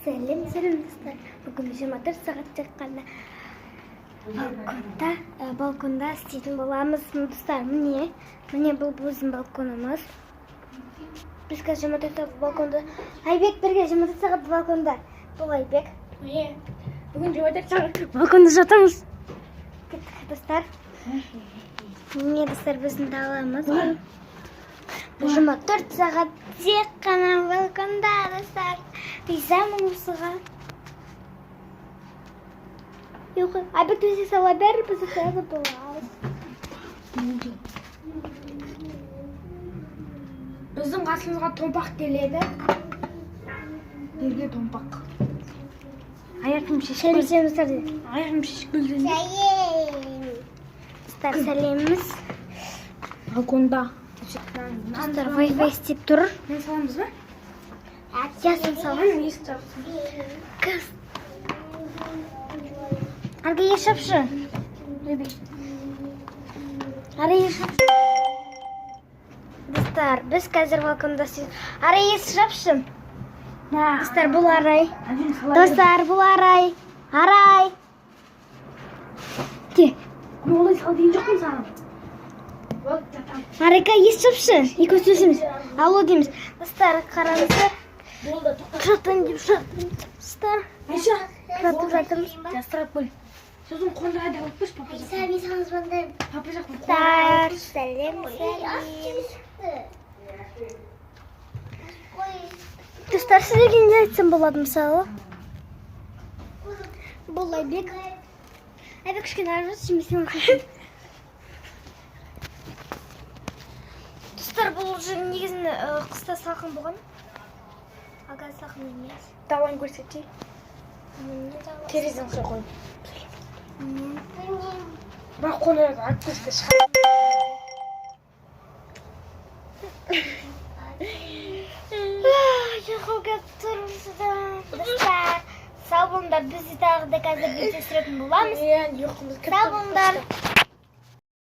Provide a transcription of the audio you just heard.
Сәлем достар. Бүгін 24 сағат шыққанда балконда істейтін боламыз. Достар, міне бұл біздің балконымыз. Біз қазір 24 сағат балконда. Айбек бірге 24 сағат балконда. Бұл Айбек. Бүгін 24 сағат балконда жатамыз. Достар. Міне достар, біздің даламыз. Бұл 24 сағат тек қана балконда достар. Ризамын осыған. Yok, Айбек төсек сала бер, біз тағы боламыз. біздің қасымызға томпақ келеді. Берге томпақ. Аяқым шешіп гүлденді. Достар, сәлеміз. Балконда. Достар, Wi-Fi істеп тұр. Мен саламыз ба? Ясын саламыз. Есік жапсын. Кыз. Арғы ешапшы. Ары ешапшы. Достар, біз қазір балконда істейміз. Ары ешапшы. Достар, бұл Арай. Достар, бұл Арай. Арай. Де. Мен олай сал дейін жоқпын саған. Арайка ешапшы. Екі сөзіміз. Алло дейміз. Достар, қараңызды. Болды, тоқта. Құшақтан деп құшақтан. Достар. Айша. Құшақтан жатырмыз. Жастырап қой. Сосын қонда айда өтпіш папа жаққа. Сәби саңыз бандайым. Папа жаққа. Достар, сәлем. Достар, сіздерге не айтсам болады мысалы? Бұл Айбек. Айбек кішкене ары жүрші, жемесем қайын. Достар, бұл уже негізін қыста салқын болған. Ага, салқын емес. Даланы көрсетейін. Терезені қой. Бірақ қонырады, атпесті шығады. Жақау кеп тұрмысыдан. Достар, сау болыңдар, бізді тағы да қазір видео түсіретін боламыз. Мен ұйқымыз кіріп Сау болыңдар.